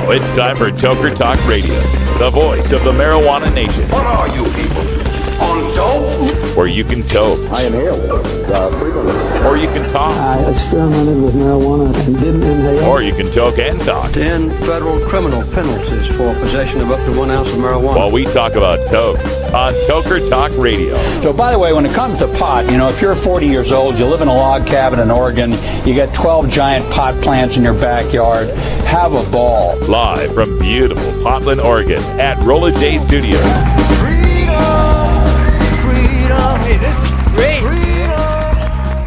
Now it's time for Toker Talk Radio, the voice of the marijuana nation. What are you people? On dope? Where you can toke. I inhale frequently. Or you can talk. I experimented with marijuana and didn't inhale. Or you can toke and talk. 10 federal criminal penalties for possession of up to 1 ounce of marijuana. While we talk about toke on Toker Talk Radio. So, by the way, when it comes to pot, if you're 40 years old, you live in a log cabin in Oregon, you got 12 giant pot plants in your backyard, have a ball. Live from beautiful Portland, Oregon at Rolla J Studios. Hey, this is great.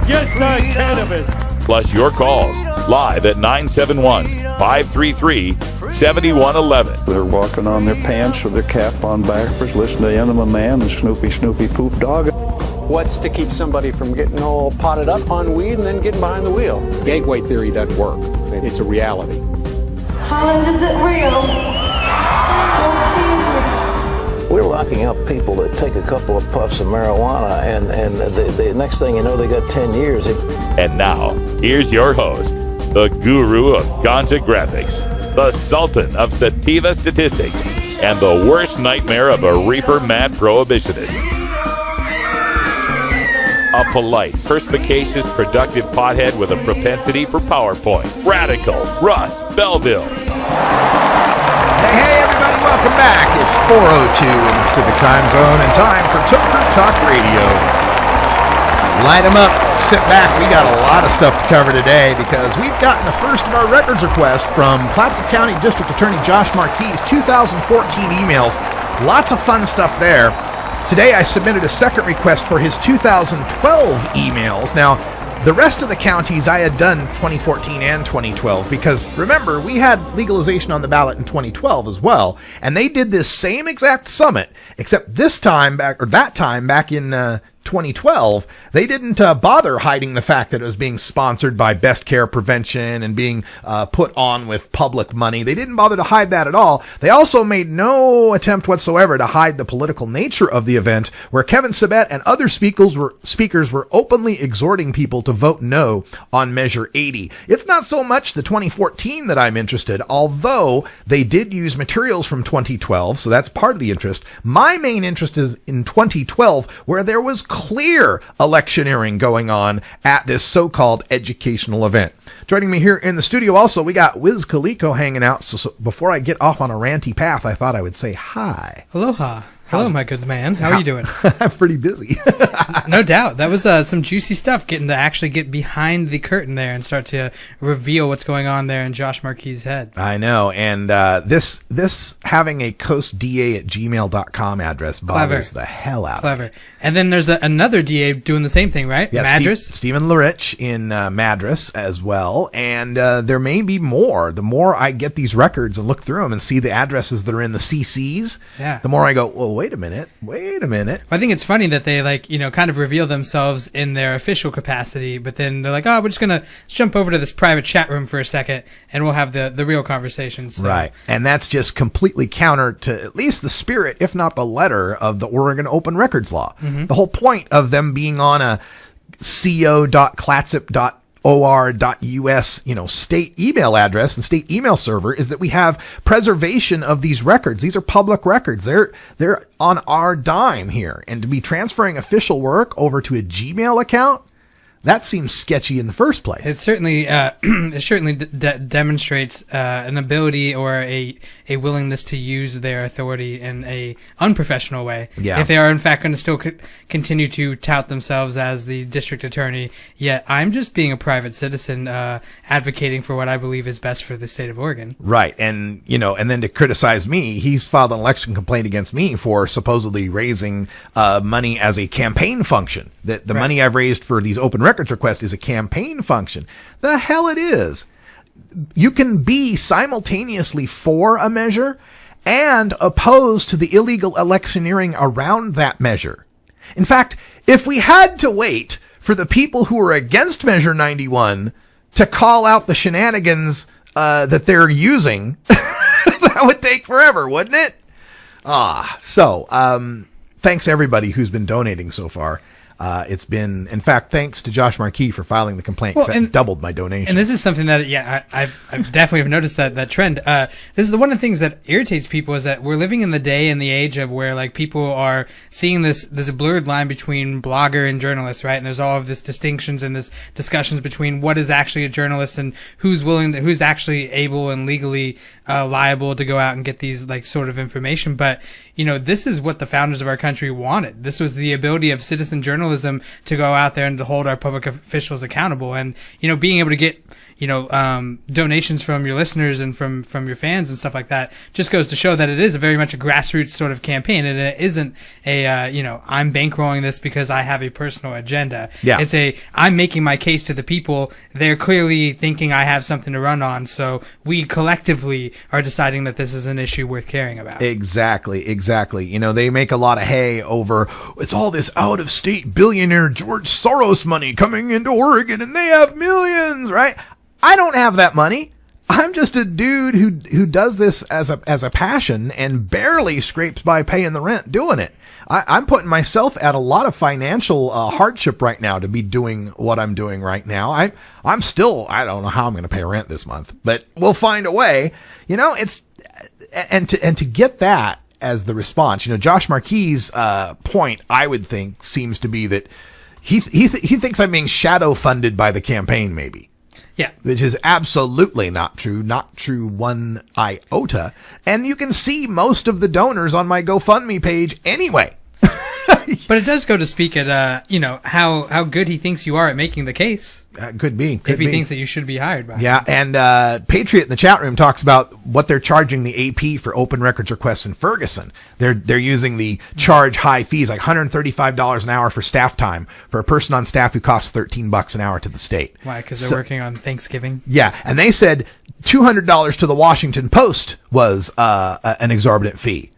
Just like cannabis. Plus your calls live at 971-533-7111. They're walking on their pants with their cap on backwards, listening to Enema Man and Snoopy Poop Dog. What's to keep somebody from getting all potted up on weed and then getting behind the wheel? Gateway theory doesn't work. It's a reality. Holland, is it real? Don't tease me. We're locking up people that take a couple of puffs of marijuana, and the next thing you know, they got 10 years. And now, here's your host, the guru of ganja graphics, the sultan of sativa statistics, and the worst nightmare of a reefer mad prohibitionist. A polite, perspicacious, productive pothead with a propensity for PowerPoint. Radical Russ Belville. Hey, everybody, welcome back. It's 4:02 in the Pacific Time Zone and time for Toker Talk Radio. Light them up, sit back. We got a lot of stuff to cover today because we've gotten the first of our records request from Clatsop County District Attorney Josh Marquis' 2014 emails. Lots of fun stuff there. Today I submitted a second request for his 2012 emails. Now, the rest of the counties I had done 2014 and 2012 because, remember, we had legalization on the ballot in 2012 as well, and they did this same exact summit, except that time back in 2012, they didn't bother hiding the fact that it was being sponsored by Best Care Prevention and being put on with public money. They didn't bother to hide that at all. They also made no attempt whatsoever to hide the political nature of the event, where Kevin Sabet and other speakers were openly exhorting people to vote no on Measure 80. It's not so much the 2014 that I'm interested, although they did use materials from 2012, so that's part of the interest. My main interest is in 2012, where there was clear electioneering going on at this so-called educational event. Joining me here in the studio also, we got Wiz Khalico hanging out. So before I get off on a ranty path, I thought I would say hi. Aloha. Hello, my good man. How are you doing? I'm pretty busy. No doubt. That was some juicy stuff, getting to actually get behind the curtain there and start to reveal what's going on there in Josh Marquis' head. I know. And this having a coastda@gmail.com address bothers the hell out of me. And then there's another DA doing the same thing, right? Yes, Madras? Stephen Larich in Madras as well. And there may be more. The more I get these records and look through them and see the addresses that are in the CCs, the more I go, well, wait a minute. I think it's funny that they kind of reveal themselves in their official capacity, but then they're like, oh, we're just going to jump over to this private chat room for a second and we'll have the real conversations. So. Right. And that's just completely counter to at least the spirit, if not the letter, of the Oregon Open Records Law. Mm-hmm. The whole point of them being on a co.clatsop.or.us, state email address and state email server is that we have preservation of these records. These are public records. They're on our dime here. And to be transferring official work over to a Gmail account, that seems sketchy in the first place. It certainly demonstrates an ability or a willingness to use their authority in a unprofessional way. Yeah. If they are in fact going to still continue to tout themselves as the district attorney, yet I'm just being a private citizen advocating for what I believe is best for the state of Oregon. Right. And then to criticize me, he's filed an election complaint against me for supposedly raising money as a campaign function. That the money I've raised for these open records requests is a campaign function. The hell it is. You can be simultaneously for a measure and opposed to the illegal electioneering around that measure. In fact, if we had to wait for the people who are against Measure 91 to call out the shenanigans that they're using, that would take forever, wouldn't it? So thanks everybody who's been donating so far. It's been, in fact, thanks to Josh Marquis for filing the complaint. Well, that doubled my donation. And this is something that, I definitely have noticed that trend. This is one of the things that irritates people is that we're living in the day and the age of where like people are seeing this blurred line between blogger and journalist, right? And there's all of this distinctions and this discussions between what is actually a journalist and who's actually able and legally liable to go out and get these like sort of information. But this is what the founders of our country wanted. This was the ability of citizen journalism to go out there and to hold our public officials accountable. And, being able to get, donations from your listeners and from your fans and stuff like that just goes to show that it is very much a grassroots sort of campaign. And it isn't I'm bankrolling this because I have a personal agenda. Yeah. It's I'm making my case to the people. They're clearly thinking I have something to run on. So we collectively are deciding that this is an issue worth caring about. Exactly. They make a lot of hay over it's all this out-of-state billionaire George Soros money coming into Oregon and they have millions, right? I don't have that money. I'm just a dude who does this as a passion and barely scrapes by paying the rent doing it. I'm putting myself at a lot of financial hardship right now to be doing what I'm doing right now. I'm still, I don't know how I'm going to pay rent this month, but we'll find a way. It's and to get that as the response. Josh Marquis' point, I would think, seems to be that he thinks I'm being shadow funded by the campaign, maybe. Yeah. Which is absolutely not true. Not true one iota. And you can see most of the donors on my GoFundMe page anyway. But it does go to speak at, how good he thinks you are at making the case. Could be. If he thinks that you should be hired by him. Yeah, and Patriot in the chat room talks about what they're charging the AP for open records requests in Ferguson. They're using the charge high fees, like $135 an hour for staff time for a person on staff who costs $13 an hour to the state. Why? Because they're working on Thanksgiving? Yeah, and they said $200 to the Washington Post was an exorbitant fee.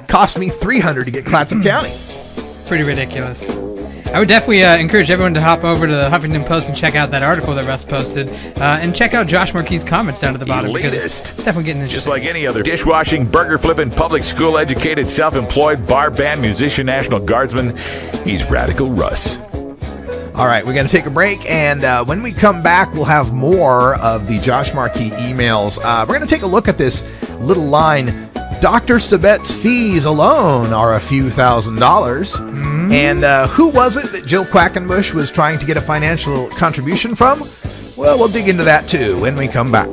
Cost me $300 to get Clatsop County. Pretty ridiculous. I would definitely encourage everyone to hop over to the Huffington Post and check out that article that Russ posted, and check out Josh Marquis' comments down at the bottom because it's definitely getting interesting. Just like any other dishwashing, burger flipping, public school educated, self-employed, bar band musician, National Guardsman, he's Radical Russ. All right, we're going to take a break, and when we come back, we'll have more of the Josh Marquis emails. We're going to take a look at this little line. Dr. Sabet's fees alone are a few $1,000s. Mm-hmm. And who was it that Jill Quackenbush was trying to get a financial contribution from? Well, we'll dig into that too when we come back.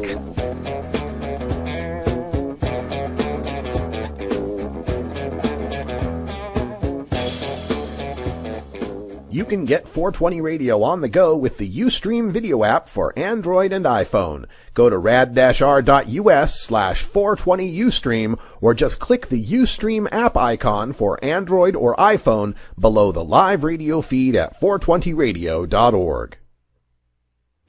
You can get 420 Radio on the go with the Ustream video app for Android and iPhone. Go to rad-r.us/420Ustream or just click the Ustream app icon for Android or iPhone below the live radio feed at 420radio.org.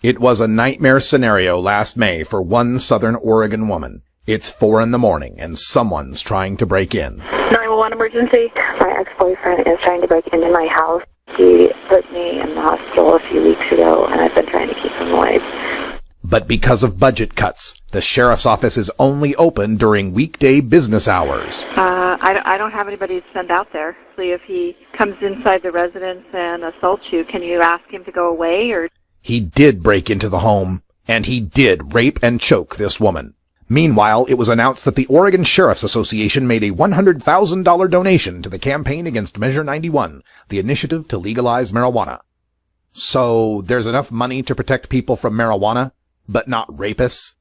It was a nightmare scenario last May for one Southern Oregon woman. It's 4 a.m. and someone's trying to break in. 911 emergency. My ex-boyfriend is trying to break into my house. He put me in the hospital a few weeks ago, and I've been trying to keep him away. But because of budget cuts, the sheriff's office is only open during weekday business hours. I don't have anybody to send out there. So if he comes inside the residence and assaults you, can you ask him to go away? Or he did break into the home, and he did rape and choke this woman. Meanwhile, it was announced that the Oregon Sheriff's Association made a $100,000 donation to the campaign against Measure 91, the initiative to legalize marijuana. So there's enough money to protect people from marijuana, but not rapists?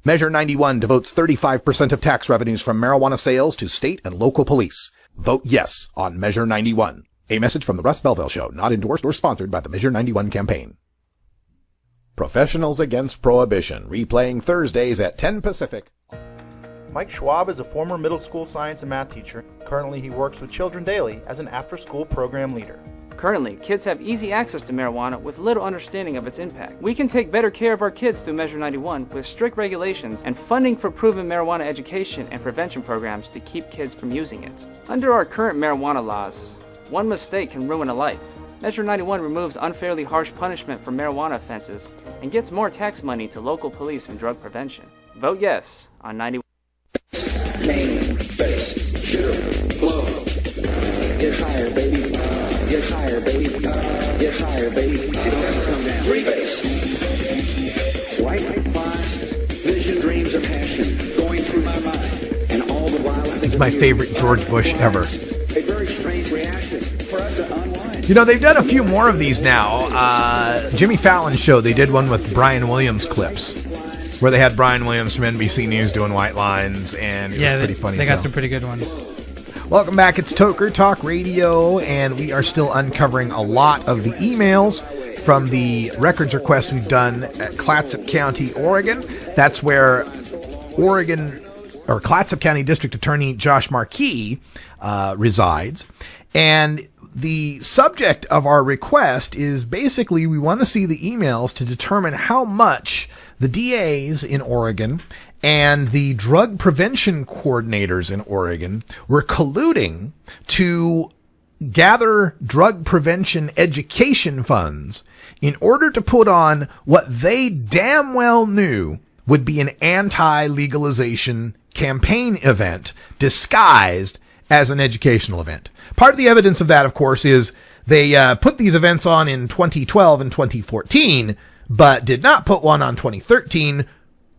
Measure 91 devotes 35% of tax revenues from marijuana sales to state and local police. Vote yes on Measure 91. A message from the Russ Belville Show, not endorsed or sponsored by the Measure 91 campaign. Professionals Against Prohibition, replaying Thursdays at 10 Pacific. Mike Schwab is a former middle school science and math teacher. Currently, he works with children daily as an after-school program leader. Currently, kids have easy access to marijuana with little understanding of its impact. We can take better care of our kids through Measure 91 with strict regulations and funding for proven marijuana education and prevention programs to keep kids from using it. Under our current marijuana laws, one mistake can ruin a life. Measure 91 removes unfairly harsh punishment for marijuana offenses and gets more tax money to local police and drug prevention. Vote yes on 91. Main, bass, shooter, blow. Get higher, baby. Get higher. higher, baby. Get higher, baby. You don't have to come down. Freebase. White flash, vision, dreams, and passion going through my mind. And all the while... It's my favorite George Bush ever. A very strange reaction for us to unwind. You know, they've done a few more of these now. Jimmy Fallon's show, they did one with Brian Williams clips, where they had Brian Williams from NBC News doing white lines, and it was pretty funny. They got some pretty good ones. Welcome back. It's Toker Talk Radio, and we are still uncovering a lot of the emails from the records request we've done at Clatsop County, Oregon. That's where Clatsop County District Attorney Josh Marquis resides. And the subject of our request is basically we want to see the emails to determine how much the DAs in Oregon and the drug prevention coordinators in Oregon were colluding to gather drug prevention education funds in order to put on what they damn well knew would be an anti-legalization campaign event disguised as an educational event. Part of the evidence of that, of course, is they put these events on in 2012 and 2014, but did not put one on 2013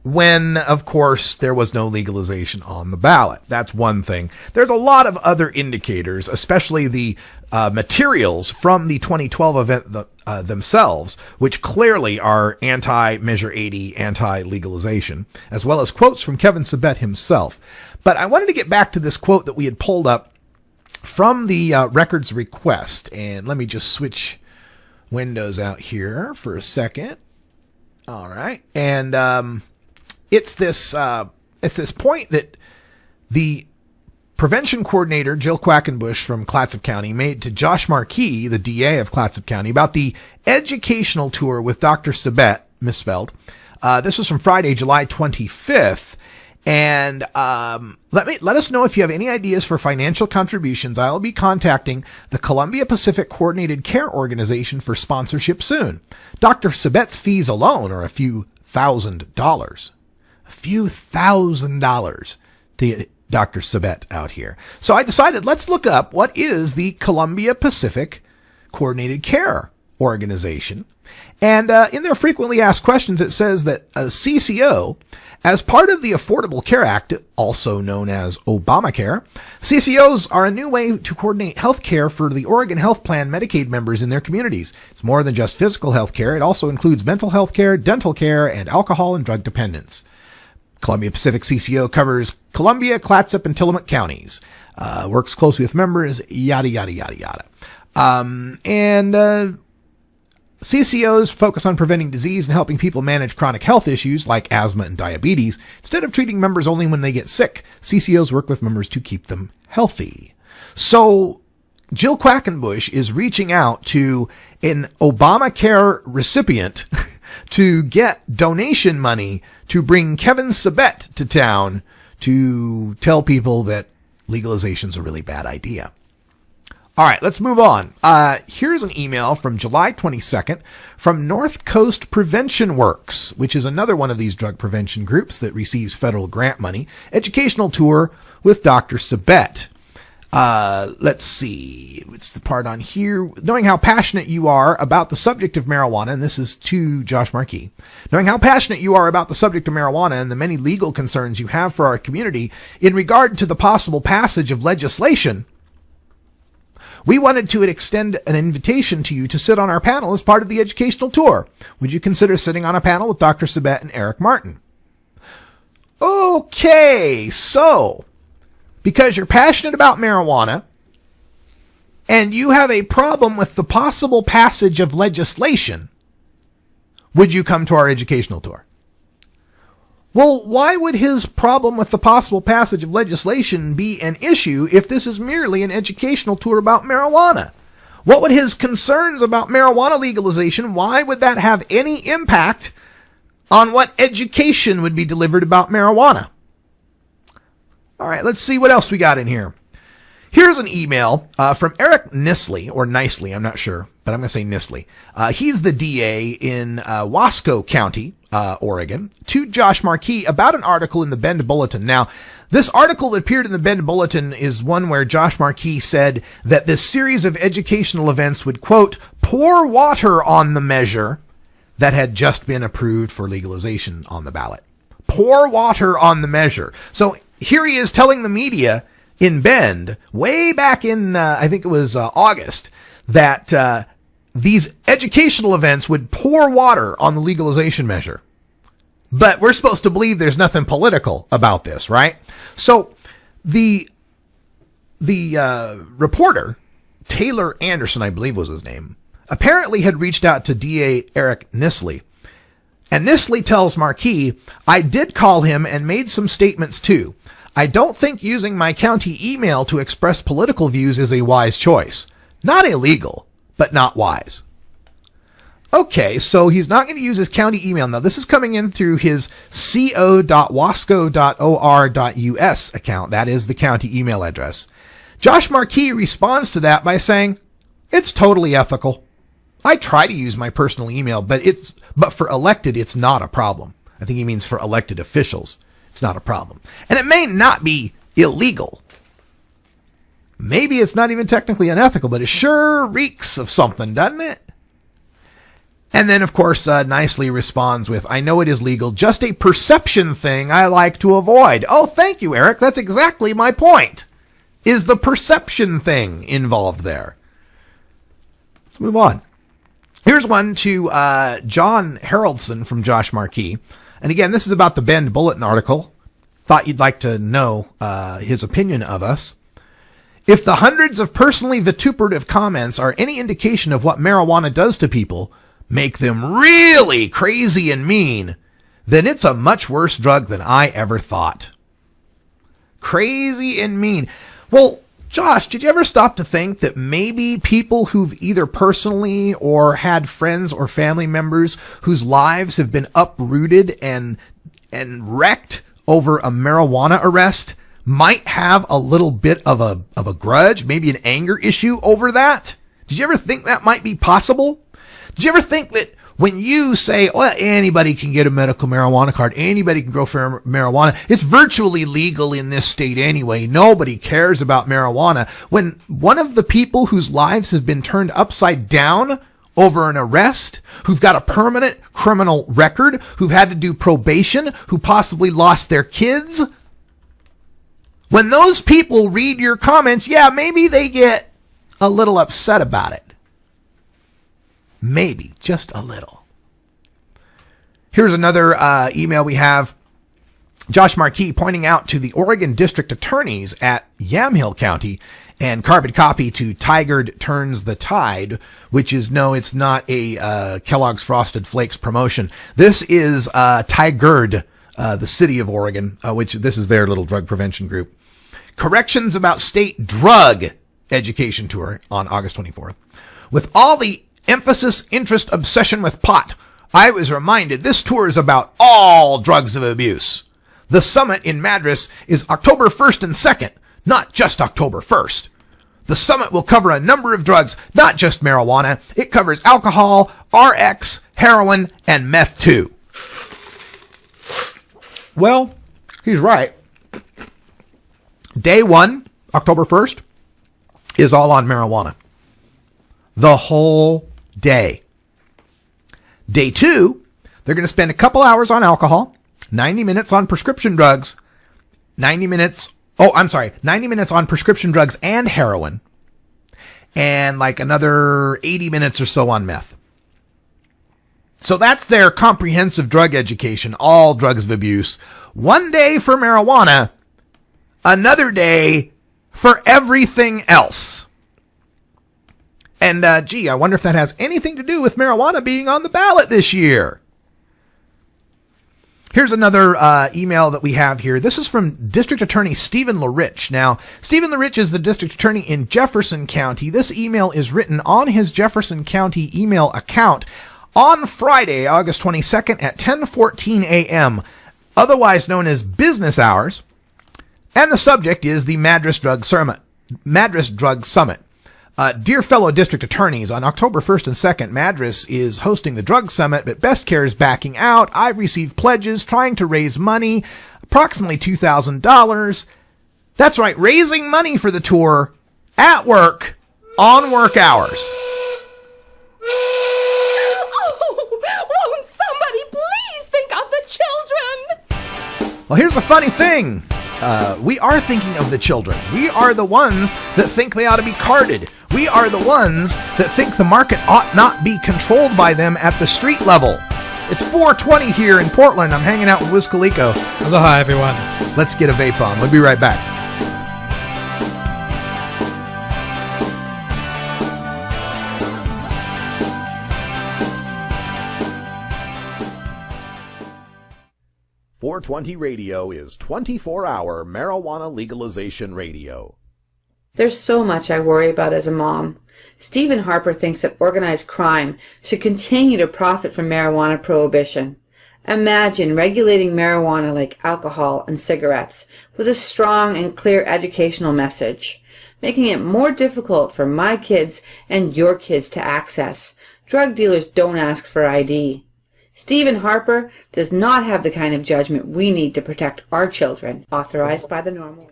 when, of course, there was no legalization on the ballot. That's one thing. There's a lot of other indicators, especially the materials from the 2012 event themselves, which clearly are anti-Measure 80, anti-legalization, as well as quotes from Kevin Sabet himself. But I wanted to get back to this quote that we had pulled up from the records request. And let me just switch windows out here for a second. All right. And it's this point that the prevention coordinator, Jill Quackenbush from Clatsop County, made to Josh Marquis, the DA of Clatsop County, about the educational tour with Dr. Sabet, misspelled. This was from Friday, July 25th. And let us know if you have any ideas for financial contributions. I'll be contacting the Columbia Pacific Coordinated Care Organization for sponsorship soon. Dr. Sabet's fees alone are a few $1,000s. A few $1,000s to get Dr. Sabet out here. So I decided, let's look up what is the Columbia Pacific Coordinated Care Organization. And in their frequently asked questions, it says that a CCO, as part of the Affordable Care Act, also known as Obamacare, CCOs are a new way to coordinate health care for the Oregon Health Plan Medicaid members in their communities. It's more than just physical health care. It also includes mental health care, dental care, and alcohol and drug dependence. Columbia Pacific CCO covers Columbia, Clatsop, and Tillamook counties. Works closely with members, yada, yada, yada, yada. CCOs focus on preventing disease and helping people manage chronic health issues like asthma and diabetes. Instead of treating members only when they get sick, CCOs work with members to keep them healthy. So Jill Quackenbush is reaching out to an Obamacare recipient to get donation money to bring Kevin Sabet to town to tell people that legalization is a really bad idea. All right, let's move on. Here's an email from July 22nd from North Coast Prevention Works, which is another one of these drug prevention groups that receives federal grant money. Educational tour with Dr. Sabet. Let's see. What's the part on here? Knowing how passionate you are about the subject of marijuana, and this is to Josh Marquis. Knowing how passionate you are about the subject of marijuana and the many legal concerns you have for our community in regard to the possible passage of legislation, we wanted to extend an invitation to you to sit on our panel as part of the educational tour. Would you consider sitting on a panel with Dr. Sabet and Eric Martin? Okay, so because you're passionate about marijuana and you have a problem with the possible passage of legislation, would you come to our educational tour? Well, why would his problem with the possible passage of legislation be an issue if this is merely an educational tour about marijuana? What would his concerns about marijuana legalization, why would that have any impact on what education would be delivered about marijuana? All right, let's see what else we got in here. Here's an email from Eric Nisley, or Nicely, I'm not sure, but I'm going to say Nisley. He's the DA in Wasco County, Oregon, to Josh Marquis about an article in the Bend Bulletin. Now, this article that appeared in the Bend Bulletin is one where Josh Marquis said that this series of educational events would, quote, pour water on the measure that had just been approved for legalization on the ballot. Pour water on the measure. So here he is telling the media in Bend, way back in, I think it was August, that these educational events would pour water on the legalization measure. But we're supposed to believe there's nothing political about this, right? So the reporter, Taylor Anderson, I believe was his name, apparently had reached out to DA Eric Nisley. And Nisley tells Marquis, I did call him and made some statements too. I don't think using my county email to express political views is a wise choice. Not illegal, but not wise. Okay, so he's not going to use his county email. Now, this is coming in through his co.wasco.or.us account. That is the county email address. Josh Marquis responds to that by saying, it's totally ethical. I try to use my personal email, but for elected, it's not a problem. I think he means for elected officials. It's not a problem. And it may not be illegal. Maybe it's not even technically unethical, but it sure reeks of something, doesn't it? And then, of course, nicely responds with, I know it is legal, just a perception thing I like to avoid. Oh, thank you, Eric. That's exactly my point. Is the perception thing involved there? Let's move on. Here's one to John Haroldson from Josh Marquis. And again, this is about the Bend Bulletin article. Thought you'd like to know his opinion of us. If the hundreds of personally vituperative comments are any indication of what marijuana does to people, make them really crazy and mean, then it's a much worse drug than I ever thought. Crazy and mean. Well, Josh, did you ever stop to think that maybe people who've either personally or had friends or family members whose lives have been uprooted and wrecked over a marijuana arrest might have a little bit of a grudge, maybe an anger issue over that? Did you ever think that might be possible? Did you ever think that when you say, well, anybody can get a medical marijuana card, anybody can grow for marijuana, it's virtually legal in this state anyway, nobody cares about marijuana, when one of the people whose lives have been turned upside down over an arrest, who've got a permanent criminal record, who've had to do probation, who possibly lost their kids, when those people read your comments, yeah, maybe they get a little upset about it. Maybe, just a little. Here's another email we have. Josh Marquis pointing out to the Oregon District Attorneys at Yamhill County and carbon copy to Tigard Turns the Tide, which is, no, it's not a Kellogg's Frosted Flakes promotion. This is Tigard, the city of Oregon, which this is their little drug prevention group. Corrections about state drug education tour on August 24th. With all the emphasis, interest, obsession with pot, I was reminded this tour is about all drugs of abuse. The summit in Madras is October 1st and 2nd, not just October 1st. The summit will cover a number of drugs, not just marijuana. It covers alcohol, RX, heroin, and meth too. Well, he's right. Day 1, October 1st, is all on marijuana. The whole day. Day 2, they're going to spend a couple hours on alcohol, 90 minutes on prescription drugs, 90 minutes on prescription drugs and heroin, and like another 80 minutes or so on meth. So that's their comprehensive drug education, all drugs of abuse. One day for marijuana, another day for everything else. And, I wonder if that has anything to do with marijuana being on the ballot this year. Here's another email that we have here. This is from District Attorney Stephen LaRich. Now, Stephen LaRich is the District Attorney in Jefferson County. This email is written on his Jefferson County email account on Friday, August 22nd at 10:14 a.m., otherwise known as business hours. And the subject is the Madras Drug Summit. Dear fellow district attorneys, on October 1st and 2nd, Madras is hosting the drug summit, but Best Care is backing out. I've received pledges trying to raise money, approximately $2,000. That's right, raising money for the tour at work on work hours. Won't somebody please think of the children? Well, here's the funny thing. We are thinking of the children. We are the ones that think they ought to be carded. We are the ones that think the market ought not be controlled by them at the street level. It's 4:20 here in Portland. I'm hanging out with Wiz Khalico. Aloha, everyone. Let's get a vape on. We'll be right back. .420 Radio is 24-hour marijuana legalization radio. There's so much I worry about as a mom. Stephen Harper thinks that organized crime should continue to profit from marijuana prohibition. Imagine regulating marijuana like alcohol and cigarettes with a strong and clear educational message, making it more difficult for my kids and your kids to access. Drug dealers don't ask for ID. Stephen Harper does not have the kind of judgment we need to protect our children. Authorized by the Normal.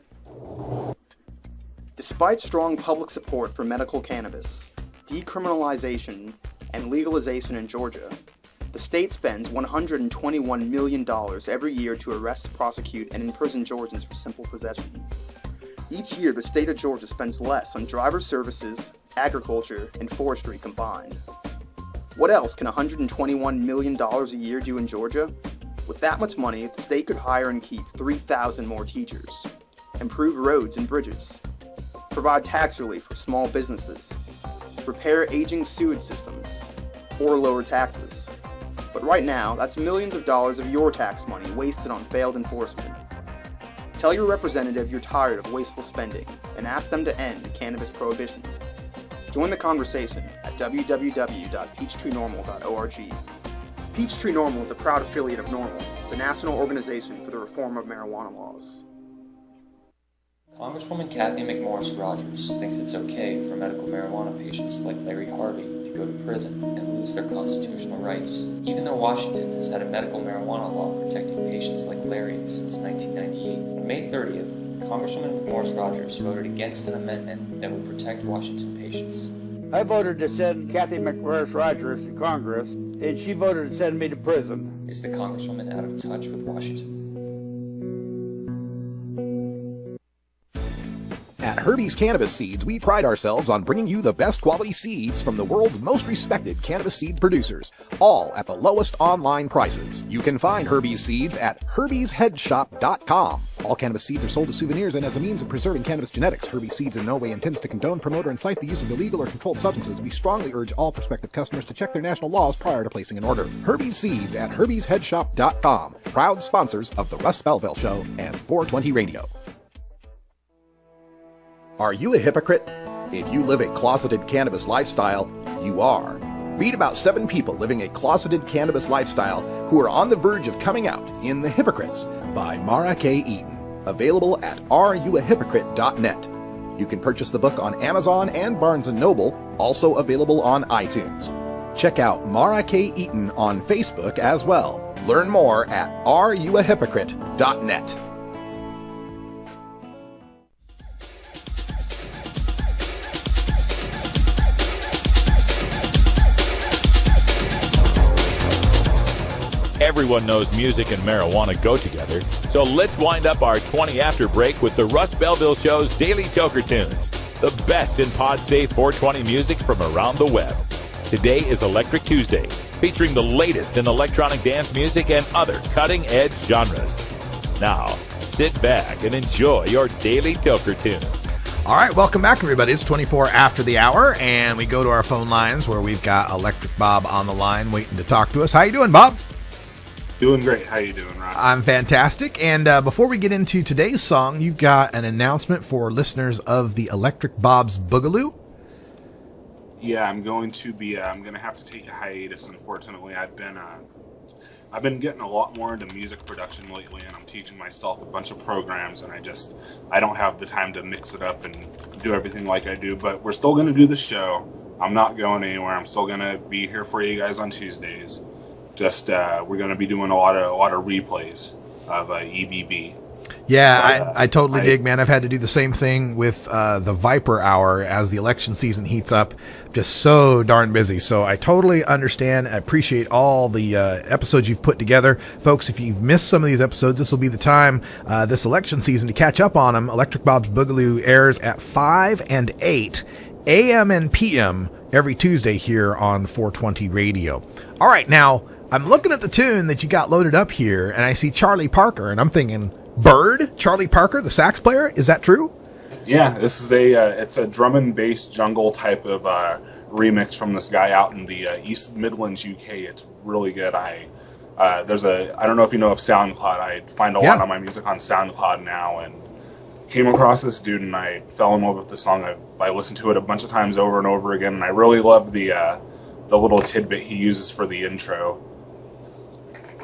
Despite strong public support for medical cannabis, decriminalization, and legalization in Georgia, the state spends $121 million every year to arrest, prosecute, and imprison Georgians for simple possession. Each year, the state of Georgia spends less on driver services, agriculture, and forestry combined. What else can $121 million a year do in Georgia? With that much money, the state could hire and keep 3,000 more teachers, improve roads and bridges, provide tax relief for small businesses, repair aging sewage systems, or lower taxes. But right now, that's millions of dollars of your tax money wasted on failed enforcement. Tell your representative you're tired of wasteful spending and ask them to end cannabis prohibition. Join the conversation at www.peachtreenormal.org. Peachtree Normal is a proud affiliate of NORML, the National Organization for the Reform of Marijuana Laws. Congresswoman Kathy McMorris Rogers thinks it's okay for medical marijuana patients like Larry Harvey to go to prison and lose their constitutional rights, even though Washington has had a medical marijuana law protecting patients like Larry since 1998. On May 30th, Congresswoman McMorris Rogers voted against an amendment that would protect Washington patients. I voted to send Kathy McMorris Rogers to Congress, and she voted to send me to prison. Is the Congresswoman out of touch with Washington? At Herbie's Cannabis Seeds, we pride ourselves on bringing you the best quality seeds from the world's most respected cannabis seed producers, all at the lowest online prices. You can find Herbie's seeds at herbiesheadshop.com. All cannabis seeds are sold as souvenirs and as a means of preserving cannabis genetics. Herbie's Seeds in no way intends to condone, promote, or incite the use of illegal or controlled substances. We strongly urge all prospective customers to check their national laws prior to placing an order. Herbie's Seeds at herbiesheadshop.com. Proud sponsors of The Russ Belville Show and 420 Radio. Are you a hypocrite? If you live a closeted cannabis lifestyle, you are. Read about 7 people living a closeted cannabis lifestyle who are on the verge of coming out in The Hypocrites by Mara K. Eaton. Available at areyouahypocrite.net. You can purchase the book on Amazon and Barnes & Noble, also available on iTunes. Check out Mara K. Eaton on Facebook as well. Learn more at areyouahypocrite.net. Everyone knows music and marijuana go together, so let's wind up our 20 after break with the Russ Belville Show's Daily Toker Tunes, the best in pod-safe 420 music from around the web. Today is Electric Tuesday, featuring the latest in electronic dance music and other cutting-edge genres. Now, sit back and enjoy your Daily Toker Tune. All right, welcome back, everybody. It's 24 after the hour, and we go to our phone lines where we've got Electric Bob on the line waiting to talk to us. How you doing, Bob? Doing great. How you doing, Ross? I'm fantastic. And before we get into today's song, you've got an announcement for listeners of the Electric Bob's Boogaloo. Yeah, I'm going to have to take a hiatus. Unfortunately, I've been getting a lot more into music production lately, and I'm teaching myself a bunch of programs, and I don't have the time to mix it up and do everything like I do, but we're still going to do the show. I'm not going anywhere. I'm still going to be here for you guys on Tuesdays. Just we're going to be doing a lot of replays of EBB. Yeah, But, I totally dig, man. I've had to do the same thing with the Viper Hour as the election season heats up. Just so darn busy. So I totally understand. I appreciate all the episodes you've put together. Folks, if you've missed some of these episodes, this will be the time this election season to catch up on them. Electric Bob's Boogaloo airs at 5 and 8 a.m. and p.m. every Tuesday here on 420 Radio. All right, now, I'm looking at the tune that you got loaded up here, and I see Charlie Parker, and I'm thinking, Bird? Charlie Parker, the sax player? Is that true? Yeah, this is it's a drum and bass jungle type of remix from this guy out in the East Midlands, UK. It's really good. I don't know if you know of SoundCloud. I find a lot of my music on SoundCloud now, and came across this dude, and I fell in love with the song. I listened to it a bunch of times over and over again, and I really love the little tidbit he uses for the intro.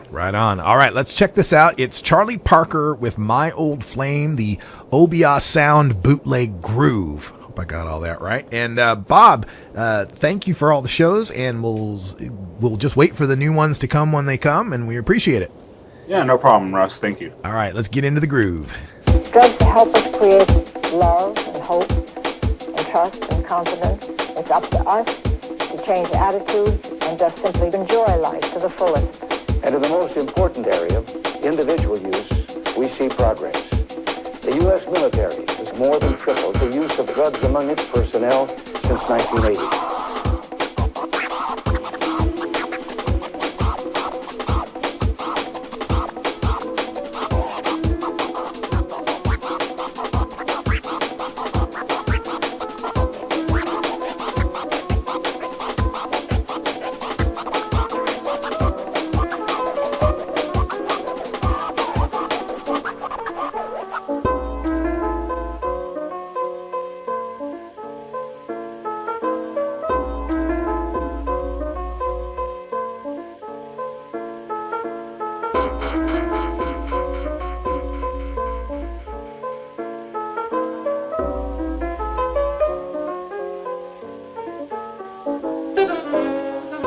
Right on. All right, let's check this out. It's Charlie Parker with My Old Flame, the Obia Sound bootleg groove. Hope I got all that right. And Bob, thank you for all the shows, and we'll just wait for the new ones to come when they come, and we appreciate it. Yeah, no problem, Russ. Thank you. All right, let's get into the groove. Drugs to help us create love and hope and trust and confidence. It's up to us to change attitudes and just simply enjoy life to the fullest. And in the most important area, individual use, we see progress. The U.S. military has more than tripled the use of drugs among its personnel since 1980.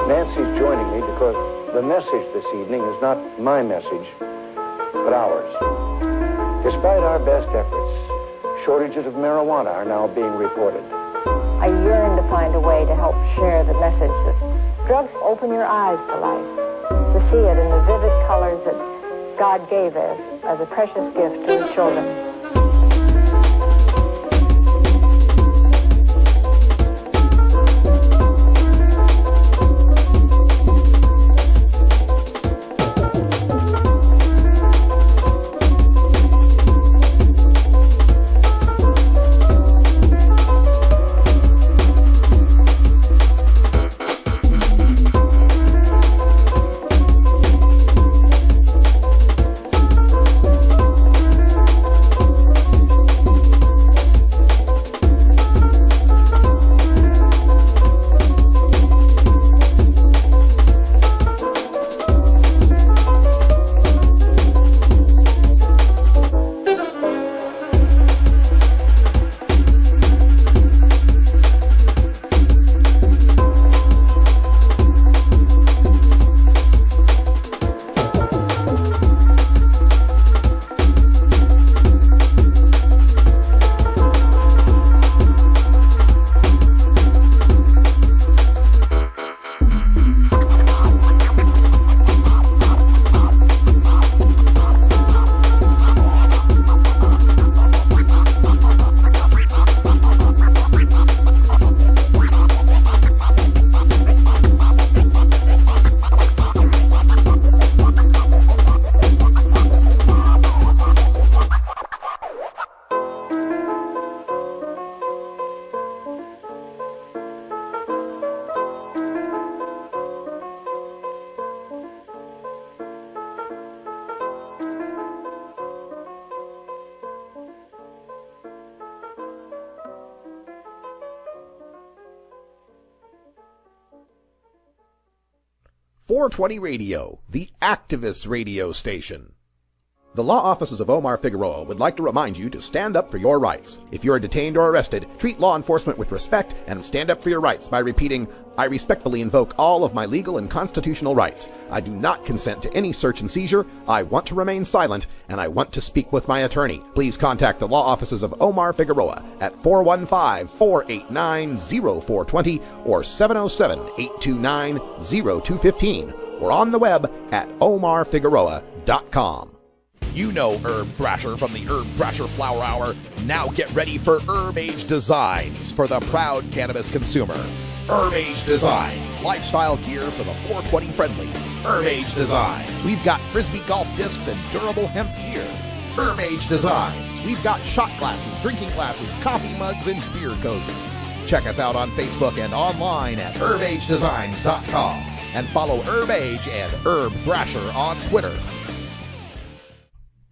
Nancy's joining me because the message this evening is not my message, but ours. Despite our best efforts, shortages of marijuana are now being reported. I yearn to find a way to help share the message that drugs open your eyes to life, to see it in the vivid colors that God gave us as a precious gift to His children. .420 Radio, the activist radio station. The law offices of Omar Figueroa would like to remind you to stand up for your rights. If you are detained or arrested, treat law enforcement with respect and stand up for your rights by repeating, "I respectfully invoke all of my legal and constitutional rights. I do not consent to any search and seizure. I want to remain silent, and I want to speak with my attorney." Please contact the law offices of Omar Figueroa at 415-489-0420 or 707-829-0215 or on the web at omarfigueroa.com. You know Herb Thrasher from the Herb Thrasher Flower Hour. Now get ready for Herb Age Designs for the proud cannabis consumer. Herb Age Designs, lifestyle gear for the 420 friendly. Herb Age Designs, we've got frisbee golf discs and durable hemp gear. Herb Age Designs, we've got shot glasses, drinking glasses, coffee mugs, and beer cozies. Check us out on Facebook and online at herbagedesigns.com and follow Herb Age and Herb Thrasher on Twitter.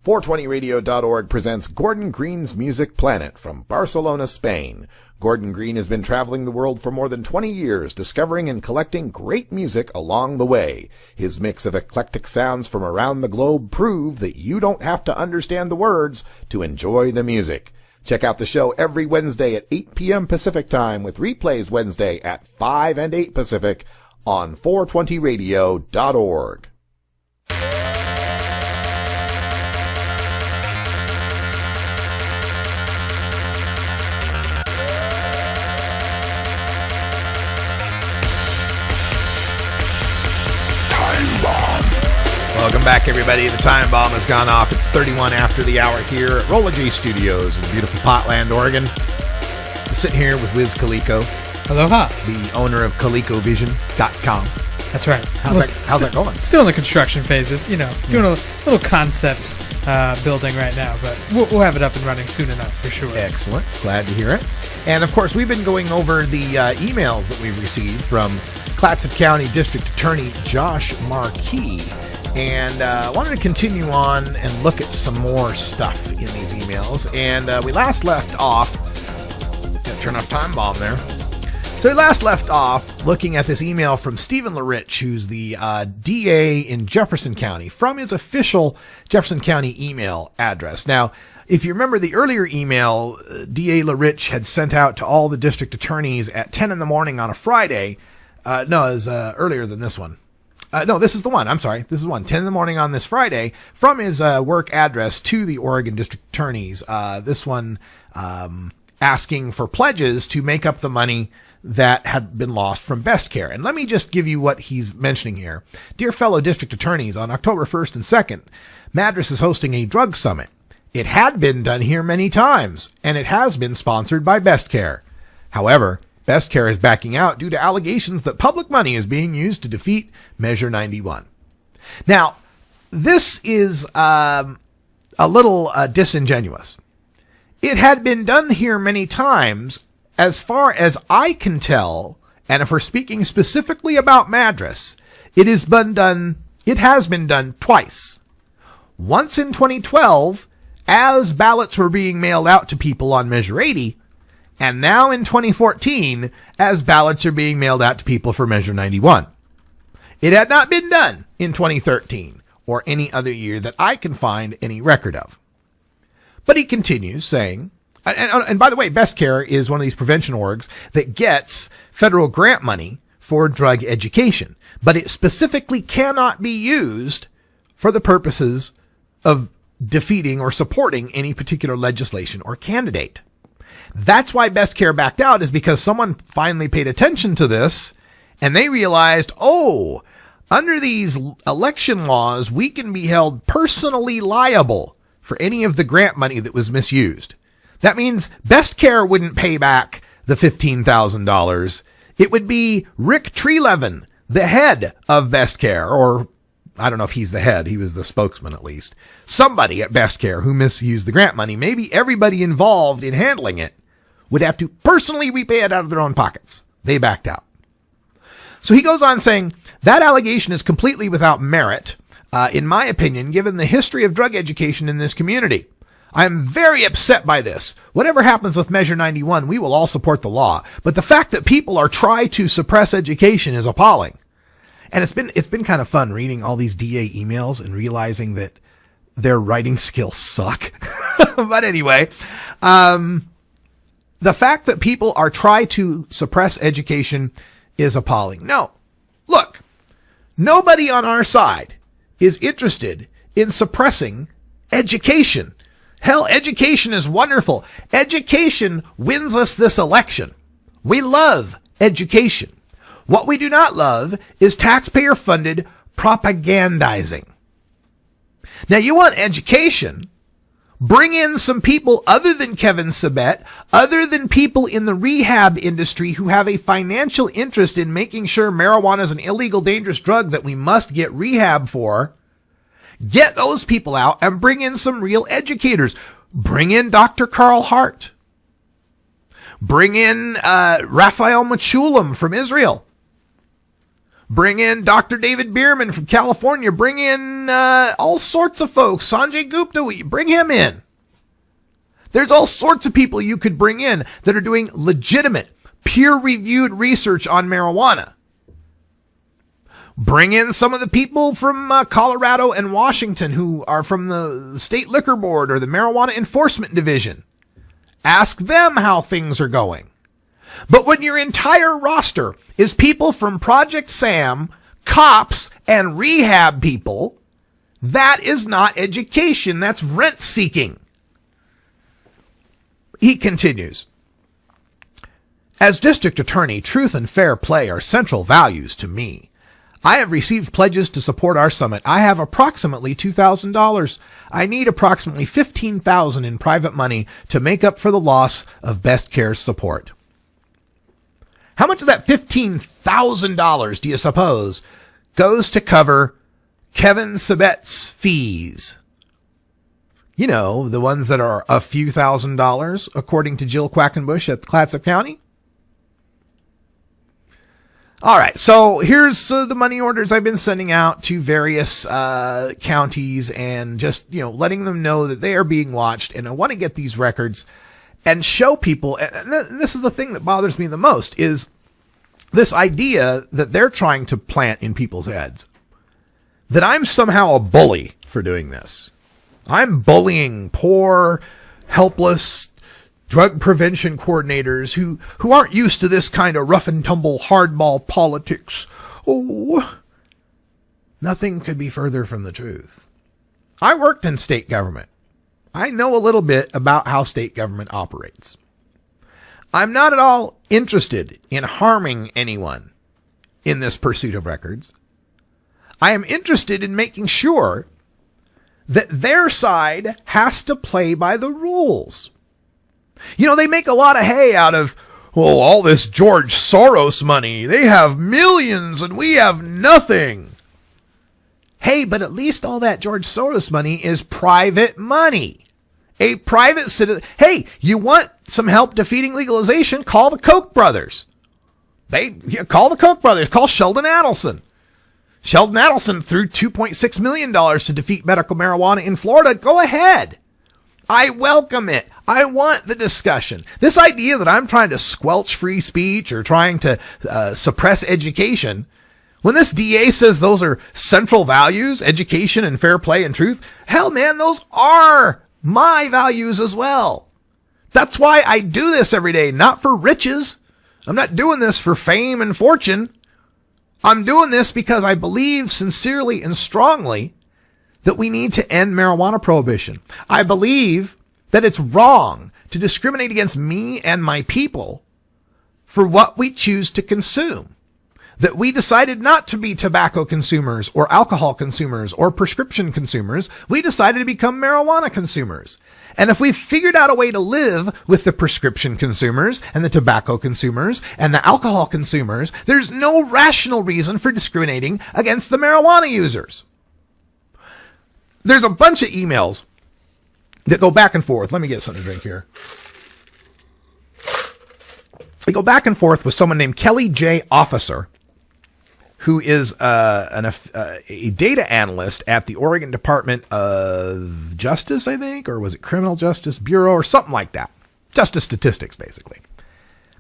420radio.org presents Gordon Green's Music Planet from Barcelona, Spain. Gordon Green has been traveling the world for more than 20 years, discovering and collecting great music along the way. His mix of eclectic sounds from around the globe prove that you don't have to understand the words to enjoy the music. Check out the show every Wednesday at 8 p.m. Pacific Time with replays Wednesday at 5 and 8 Pacific on 420radio.org. Welcome back, everybody. The time bomb has gone off. It's 31 after the hour here at Rolla J Studios in beautiful Potland, Oregon. I'm sitting here with Wiz Calico. Aloha. The owner of CalicoVision.com. That's right. How's that going? Still in the construction phases, doing a little concept building right now, but we'll have it up and running soon enough for sure. Excellent. Glad to hear it. And, of course, we've been going over the emails that we've received from Clatsop County District Attorney Josh Marquis. And wanted to continue on and look at some more stuff in these emails. And we last left off, turn off time bomb there. So we last left off looking at this email from Stephen LaRich, who's the DA in Jefferson County, from his official Jefferson County email address. Now, if you remember the earlier email, DA LaRich had sent out to all the district attorneys at 10 in the morning on a Friday. No, it was earlier than this one. No, this is the one. I'm sorry. This is one. 10 in the morning on this Friday from his work address to the Oregon District Attorneys. This one asking for pledges to make up the money that had been lost from Best Care. And let me just give you what he's mentioning here. Dear fellow district attorneys, on October 1st and 2nd, Madras is hosting a drug summit. It had been done here many times, and it has been sponsored by Best Care. However, Best Care is backing out due to allegations that public money is being used to defeat Measure 91. Now, this is a little disingenuous. It had been done here many times, as far as I can tell, and if we're speaking specifically about Madras, it has been done twice. Once in 2012, as ballots were being mailed out to people on Measure 80, and now in 2014, as ballots are being mailed out to people for Measure 91. It had not been done in 2013 or any other year that I can find any record of. But he continues saying, and by the way, Best Care is one of these prevention orgs that gets federal grant money for drug education, but it specifically cannot be used for the purposes of defeating or supporting any particular legislation or candidate. That's why Best Care backed out, is because someone finally paid attention to this and they realized, under these election laws, we can be held personally liable for any of the grant money that was misused. That means Best Care wouldn't pay back the $15,000. It would be Rick Trelevin, the head of Best Care, or I don't know if he's the head, he was the spokesman at least. Somebody at Best Care who misused the grant money, maybe everybody involved in handling it, would have to personally repay it out of their own pockets. They backed out. So he goes on saying, that allegation is completely without merit, in my opinion, given the history of drug education in this community. I am very upset by this. Whatever happens with Measure 91, we will all support the law. But the fact that people are trying to suppress education is appalling. And it's been kind of fun reading all these DA emails and realizing that their writing skills suck. But anyway, the fact that people are trying to suppress education is appalling. No, look, nobody on our side is interested in suppressing education. Hell, education is wonderful. Education wins us this election. We love education. What we do not love is taxpayer-funded propagandizing. Now, you want education? Bring in some people other than Kevin Sabet, other than people in the rehab industry who have a financial interest in making sure marijuana is an illegal, dangerous drug that we must get rehab for. Get those people out and bring in some real educators. Bring in Dr. Carl Hart. Bring in Raphael Mechoulam from Israel. Bring in Dr. David Bierman from California. Bring in all sorts of folks. Sanjay Gupta, bring him in. There's all sorts of people you could bring in that are doing legitimate, peer-reviewed research on marijuana. Bring in some of the people from Colorado and Washington who are from the State Liquor Board or the Marijuana Enforcement Division. Ask them how things are going. But when your entire roster is people from Project Sam, cops, and rehab people, that is not education. That's rent-seeking. He continues. As district attorney, truth and fair play are central values to me. I have received pledges to support our summit. I have approximately $2,000. I need approximately $15,000 in private money to make up for the loss of Best Care's support. How much of that $15,000 do you suppose goes to cover Kevin Sabet's fees? You know, the ones that are a few $1,000s, according to Jill Quackenbush at Clatsop County. All right, so here's the money orders I've been sending out to various counties and just, letting them know that they are being watched. And I want to get these records and show people, and this is the thing that bothers me the most, is this idea that they're trying to plant in people's heads, that I'm somehow a bully for doing this. I'm bullying poor, helpless drug prevention coordinators who aren't used to this kind of rough and tumble hardball politics. Oh, nothing could be further from the truth. I worked in state government. I know a little bit about how state government operates. I'm not at all interested in harming anyone in this pursuit of records. I am interested in making sure that their side has to play by the rules. They make a lot of hay out of, all this George Soros money. They have millions and we have nothing. Hey, but at least all that George Soros money is private money. A private citizen. Hey, you want some help defeating legalization? Call the Koch brothers. Call the Koch brothers. Call Sheldon Adelson. Sheldon Adelson threw $2.6 million to defeat medical marijuana in Florida. Go ahead. I welcome it. I want the discussion. This idea that I'm trying to squelch free speech or trying to suppress education, when this DA says those are central values, education and fair play and truth, hell, man, those are my values as well. That's why I do this every day, not for riches. I'm not doing this for fame and fortune. I'm doing this because I believe sincerely and strongly that we need to end marijuana prohibition. I believe that it's wrong to discriminate against me and my people for what we choose to consume. That we decided not to be tobacco consumers or alcohol consumers or prescription consumers. We decided to become marijuana consumers. And if we've figured out a way to live with the prescription consumers and the tobacco consumers and the alcohol consumers, there's no rational reason for discriminating against the marijuana users. There's a bunch of emails that go back and forth. Let me get something to drink here. They go back and forth with someone named Kelly J. Officer, who is a data analyst at the Oregon Department of Justice, I think, or was it Criminal Justice Bureau or something like that. Justice Statistics, basically.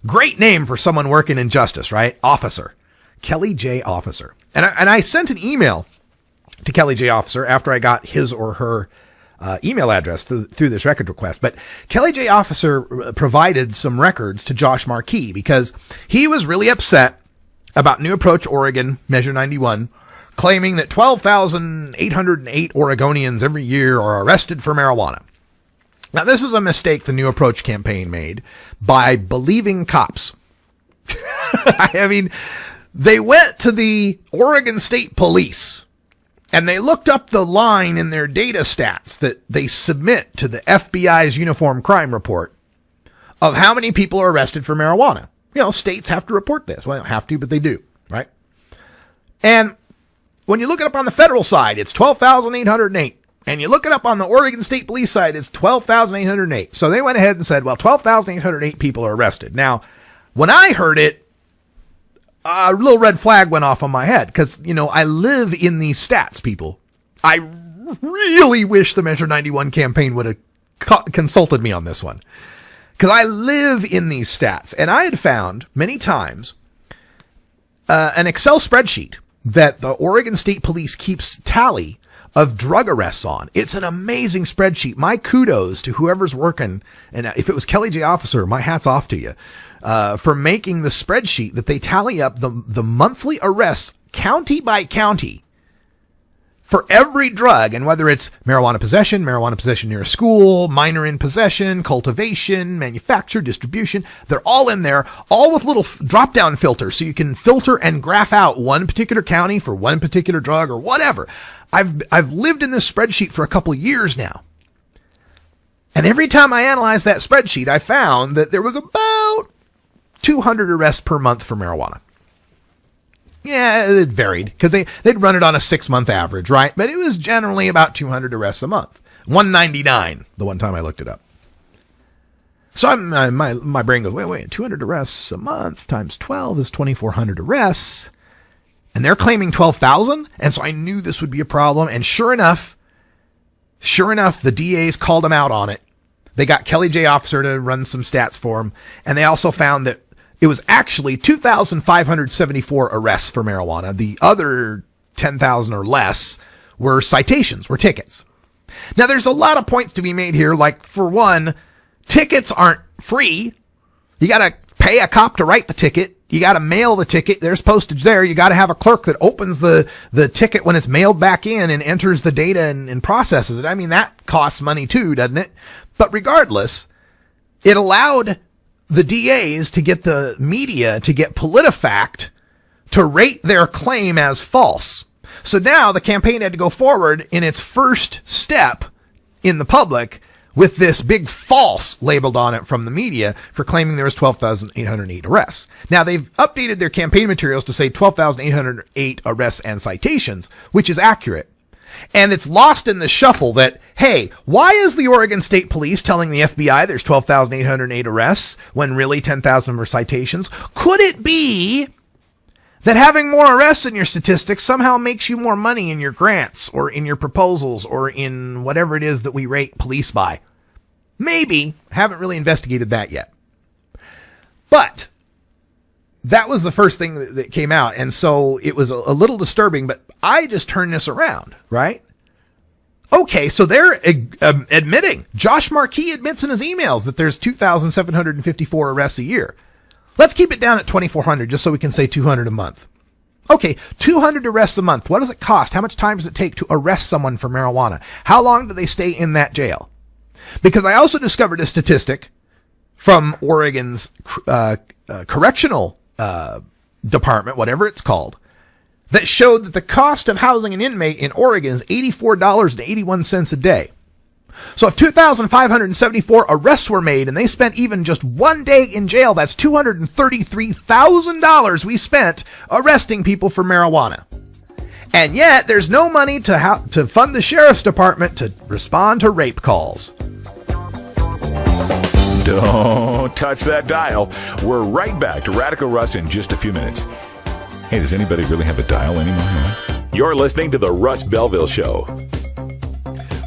Great name for someone working in justice, right? Officer. Kelly J. Officer. And I sent an email to Kelly J. Officer after I got his or her email address through this record request. But Kelly J. Officer provided some records to Josh Marquis because he was really upset about New Approach Oregon, Measure 91, claiming that 12,808 Oregonians every year are arrested for marijuana. Now, this was a mistake the New Approach campaign made by believing cops. I mean, they went to the Oregon State Police and they looked up the line in their data stats that they submit to the FBI's Uniform Crime Report of how many people are arrested for marijuana. You know, states have to report this. Well, they don't have to, but they do, right? And when you look it up on the federal side, it's 12,808. And you look it up on the Oregon State Police side, it's 12,808. So they went ahead and said, well, 12,808 people are arrested. Now, when I heard it, a little red flag went off on my head because, you know, I live in these stats, people. I really wish the Measure 91 campaign would have consulted me on this one because I live in these stats. And I had found many times an Excel spreadsheet that the Oregon State Police keeps tally of drug arrests on. It's an amazing spreadsheet. My kudos to whoever's working. And if it was Kelly J. Officer, my hat's off to you for making the spreadsheet that they tally up the monthly arrests county by county for every drug. And whether it's marijuana possession near a school, minor in possession, cultivation, manufacture, distribution, they're all in there, all with little drop down filters. So you can filter and graph out one particular county for one particular drug or whatever. I've lived in this spreadsheet for a couple of years now. And every time I analyzed that spreadsheet, I found that there was about 200 arrests per month for marijuana. Yeah, it varied because they'd run it on a 6-month average, right? But it was generally about 200 arrests a month. 199 the one time I looked it up. So my brain goes, wait, 200 arrests a month times 12 is 2,400 arrests. And they're claiming 12,000. And so I knew this would be a problem. And sure enough, the DAs called them out on it. They got Kelly J. Officer to run some stats for them. And they also found that it was actually 2,574 arrests for marijuana. The other 10,000 or less were citations, were tickets. Now, there's a lot of points to be made here. Like, for one, tickets aren't free. You got to pay a cop to write the ticket. You got to mail the ticket. There's postage there. You got to have a clerk that opens the ticket when it's mailed back in and enters the data and processes it. I mean, that costs money too, doesn't it? But regardless, it allowed the DAs to get the media, to get PolitiFact to rate their claim as false. So now the campaign had to go forward in its first step in the public with this big false labeled on it from the media for claiming there was 12,808 arrests. Now, they've updated their campaign materials to say 12,808 arrests and citations, which is accurate. And it's lost in the shuffle that, hey, why is the Oregon State Police telling the FBI there's 12,808 arrests when really 10,000 were citations? Could it be that having more arrests in your statistics somehow makes you more money in your grants or in your proposals or in whatever it is that we rate police by? Maybe. Haven't really investigated that yet. But that was the first thing that came out. And so it was a little disturbing, but I just turned this around, right? Okay, so they're admitting. Josh Marquis admits in his emails that there's 2,754 arrests a year. Let's keep it down at 2,400 just so we can say 200 a month. Okay, 200 arrests a month. What does it cost? How much time does it take to arrest someone for marijuana? How long do they stay in that jail? Because I also discovered a statistic from Oregon's correctional department, whatever it's called, that showed that the cost of housing an inmate in Oregon is $84.81 a day. So if 2,574 arrests were made and they spent even just one day in jail, that's $233,000 we spent arresting people for marijuana. And yet there's no money to fund the sheriff's department to respond to rape calls. Don't touch that dial. We're right back to Radical Russ in just a few minutes. Hey, does anybody really have a dial anymore? You're listening to the Russ Belville Show.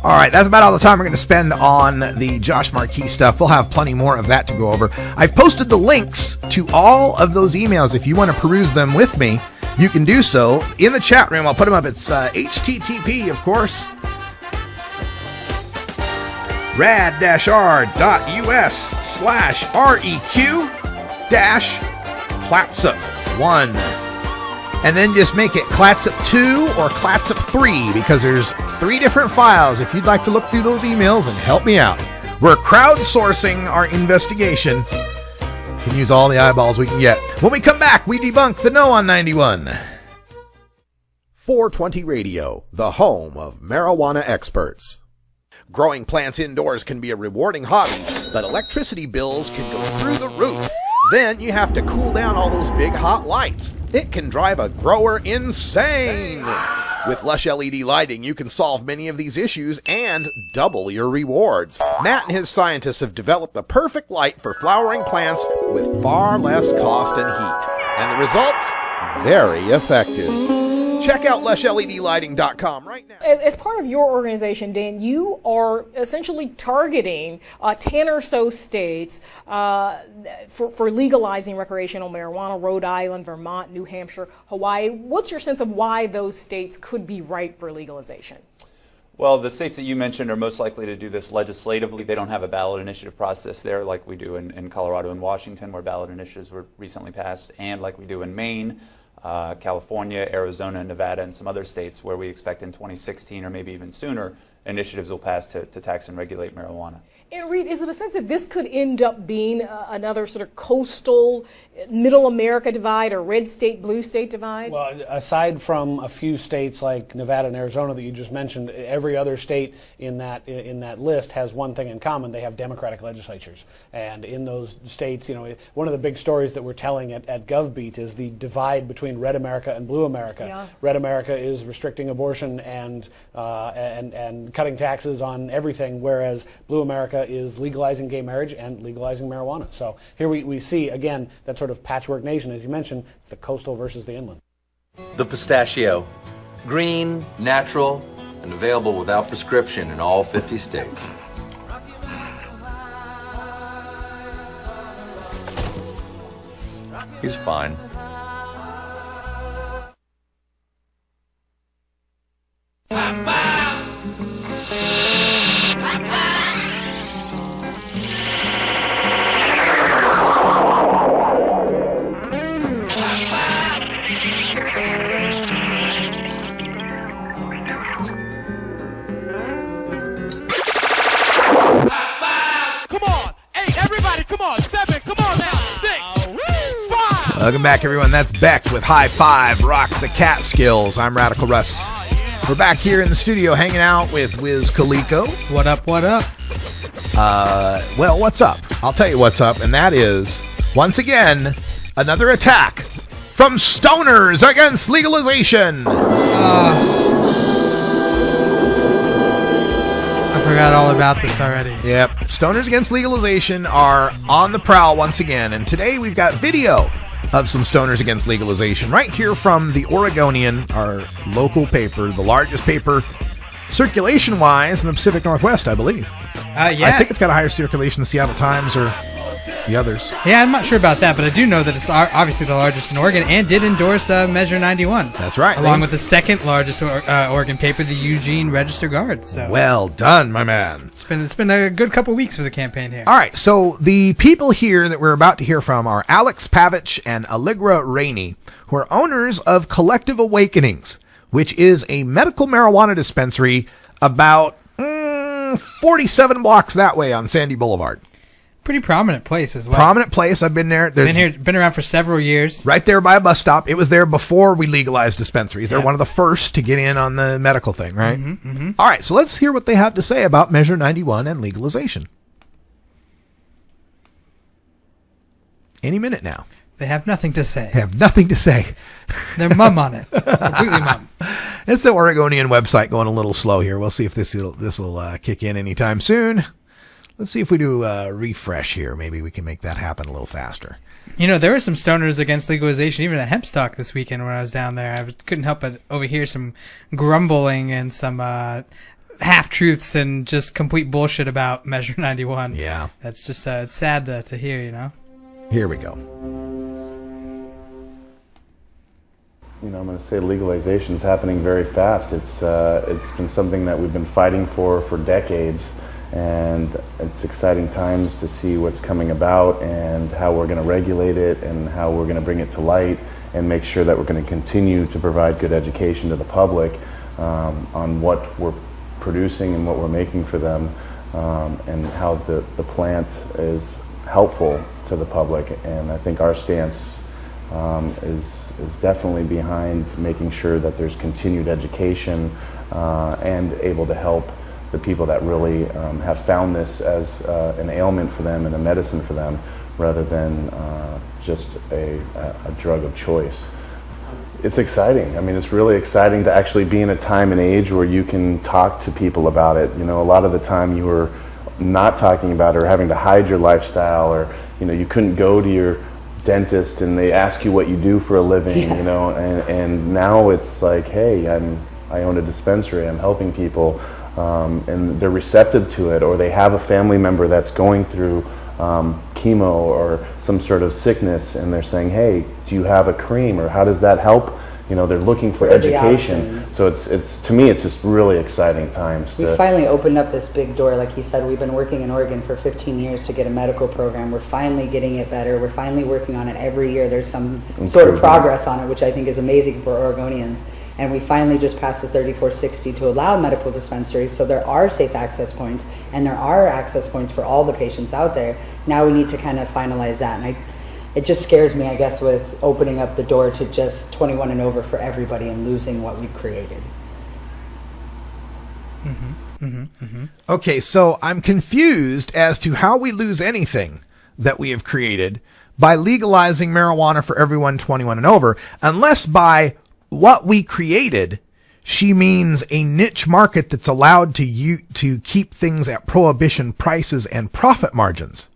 All right, that's about all the time we're going to spend on the Josh Marquis stuff. We'll have plenty more of that to go over. I've posted the links to all of those emails. If you want to peruse them with me, you can do so in the chat room. I'll put them up. It's HTTP, of course. rad-r.us/req-clatsop1. And then just make it clatsop2 or clatsop3 because there's 3 different files if you'd like to look through those emails and help me out. We're crowdsourcing our investigation. Can use all the eyeballs we can get. When we come back, we debunk the no on 91. 420 Radio, the home of marijuana experts. Growing plants indoors can be a rewarding hobby, but electricity bills can go through the roof. Then you have to cool down all those big hot lights. It can drive a grower insane. With Lush LED lighting, you can solve many of these issues and double your rewards. Matt and his scientists have developed the perfect light for flowering plants with far less cost and heat. And the results? Very effective. Check out lushledlighting.com right now. As part of your organization, Dan, you are essentially targeting 10 or so states for legalizing recreational marijuana: Rhode Island, Vermont, New Hampshire, Hawaii. What's your sense of why those states could be right for legalization? Well, the states that you mentioned are most likely to do this legislatively. They don't have a ballot initiative process there like we do in Colorado and Washington, where ballot initiatives were recently passed, and like we do in Maine, California, Arizona, Nevada, and some other states where we expect in 2016 or maybe even sooner initiatives will pass to tax and regulate marijuana. And Reed, is it a sense that this could end up being another sort of coastal middle America divide or red state, blue state divide? Well, aside from a few states like Nevada and Arizona that you just mentioned, every other state in that list has one thing in common: they have Democratic legislatures. And in those states, you know, one of the big stories that we're telling at GovBeat is the divide between red America and blue America. Yeah. Red America is restricting abortion and cutting taxes on everything, whereas blue America is legalizing gay marriage and legalizing marijuana. So here we see, again, that sort of patchwork nation, as you mentioned. It's the coastal versus the inland. The pistachio. Green, natural, and available without prescription in all 50 states. He's fine. Welcome back, everyone. That's Beck with High Five, Rock the Catskills. I'm Radical Russ. We're back here in the studio hanging out with Wiz Khalico. What up, what up? Well, what's up? I'll tell you what's up, and that is, once again, another attack from stoners against legalization. I forgot all about this already. Yep. Stoners against legalization are on the prowl once again, and today we've got video of some stoners against legalization right here from the Oregonian, our local paper, the largest paper circulation-wise in the Pacific Northwest, I believe. Yeah. I think it's got a higher circulation than the Seattle Times or the others. Yeah, I'm not sure about that, but I do know that it's obviously the largest in Oregon and did endorse Measure 91. That's right. Along with the second largest Oregon paper, the Eugene Register Guard. So well done, my man. It's been a good couple weeks for the campaign here. All right, so the people here that we're about to hear from are Alex Pavich and Allegra Rainey, who are owners of Collective Awakenings, which is a medical marijuana dispensary about 47 blocks that way on Sandy Boulevard. Pretty prominent place as well. Prominent place. I've been there. Been around for several years. Right there by a bus stop. It was there before we legalized dispensaries. They're one of the first to get in on the medical thing, right? Mm-hmm, mm-hmm. All right, so let's hear what they have to say about Measure 91 and legalization. Any minute now. They have nothing to say. They have nothing to say. They're mum on it. Completely mum. It's the Oregonian website going a little slow here. We'll see if this will kick in anytime soon. Let's see if we do a refresh here. Maybe we can make that happen a little faster. You know, there were some stoners against legalization, even at Hempstock this weekend when I was down there. I couldn't help but overhear some grumbling and some half-truths and just complete bullshit about Measure 91. Yeah. That's just it's sad to hear, you know? Here we go. You know, I'm going to say legalization is happening very fast. It's been something that we've been fighting for decades. And it's exciting times to see what's coming about and how we're going to regulate it and how we're going to bring it to light and make sure that we're going to continue to provide good education to the public on what we're producing and what we're making for them, and how the plant is helpful to the public. And I think our stance is definitely behind making sure that there's continued education and able to help the people that really have found this as an ailment for them and a medicine for them, rather than just a drug of choice. It's exciting. I mean, it's really exciting to actually be in a time and age where you can talk to people about it. You know, a lot of the time you were not talking about it or having to hide your lifestyle, or, you know, you couldn't go to your dentist and they ask you what you do for a living, you know, and now it's like, hey, I own a dispensary, I'm helping people, and they're receptive to it, or they have a family member that's going through chemo or some sort of sickness, and they're saying, hey, do you have a cream, or how does that help? You know, they're looking for education. So it's to me, it's just really exciting times. We finally opened up this big door. Like he said, we've been working in Oregon for 15 years to get a medical program. We're finally getting it better. We're finally working on it every year. There's some sort of progress on it, which I think is amazing for Oregonians. And we finally just passed the 3460 to allow medical dispensaries, so there are safe access points, and there are access points for all the patients out there. Now we need to kind of finalize that, and it just scares me, I guess, with opening up the door to just 21 and over for everybody and losing what we've created. Okay, so I'm confused as to how we lose anything that we have created by legalizing marijuana for everyone 21 and over, unless by what we created, she means a niche market that's allowed to keep things at prohibition prices and profit margins.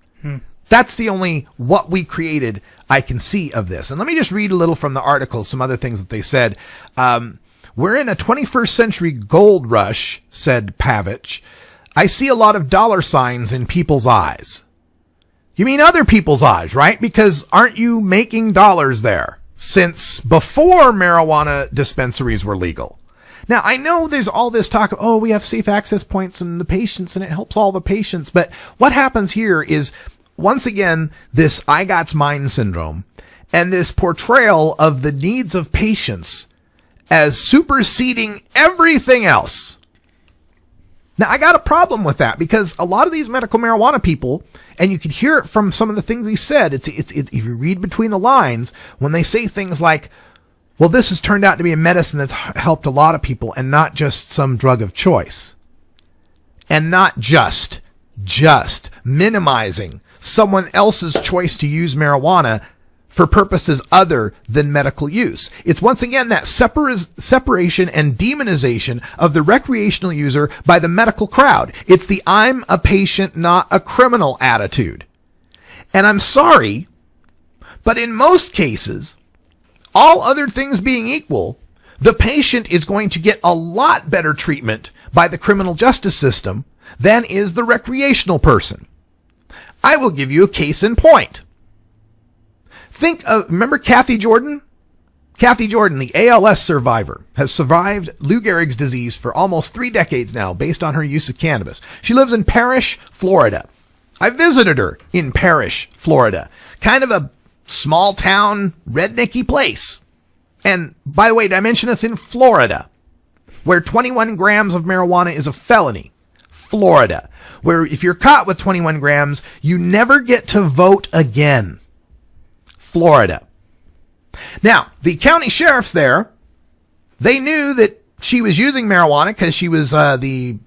That's the only what we created I can see of this. And let me just read a little from the article, some other things that they said. We're in a 21st century gold rush, said Pavich. I see a lot of dollar signs in people's eyes. You mean other people's eyes, right? Because aren't you making dollars there? Since before marijuana dispensaries were legal. Now, I know there's all this talk of, oh, we have safe access points and the patients, and it helps all the patients. But what happens here is, once again, this I got's mine syndrome and this portrayal of the needs of patients as superseding everything else. Now, I got a problem with that, because a lot of these medical marijuana people, and you could hear it from some of the things he said, it's if you read between the lines, when they say things like, well, this has turned out to be a medicine that's helped a lot of people and not just some drug of choice. And not just minimizing someone else's choice to use marijuana for purposes other than medical use. It's once again that separation and demonization of the recreational user by the medical crowd. It's the I'm a patient, not a criminal attitude. And I'm sorry, but in most cases, all other things being equal, the patient is going to get a lot better treatment by the criminal justice system than is the recreational person. I will give you a case in point. Think of, remember Kathy Jordan? Kathy Jordan, the ALS survivor, has survived Lou Gehrig's disease for almost 3 decades now based on her use of cannabis. She lives in Parrish, Florida. I visited her in Parrish, Florida. Kind of a small town, rednecky place. And by the way, did I mention it's in Florida, where 21 grams of marijuana is a felony? Florida, where if you're caught with 21 grams, you never get to vote again. Florida. Now, the county sheriffs there, they knew that she was using marijuana because she was the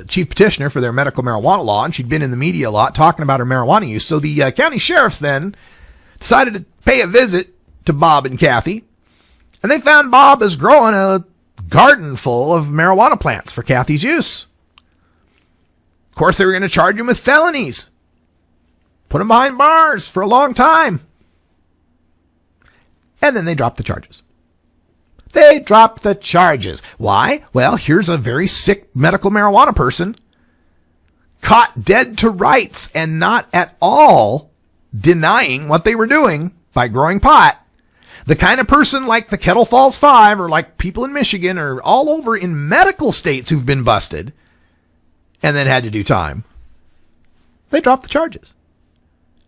chief petitioner for their medical marijuana law, and she'd been in the media a lot talking about her marijuana use. So the county sheriffs then decided to pay a visit to Bob and Kathy, and they found Bob is growing a garden full of marijuana plants for Kathy's use. Of course, they were going to charge him with felonies, put him behind bars for a long time. And then they dropped the charges. They dropped the charges. Why? Well, here's a very sick medical marijuana person caught dead to rights and not at all denying what they were doing by growing pot. The kind of person like the Kettle Falls Five, or like people in Michigan, or all over in medical states who've been busted, and then had to do time, they dropped the charges.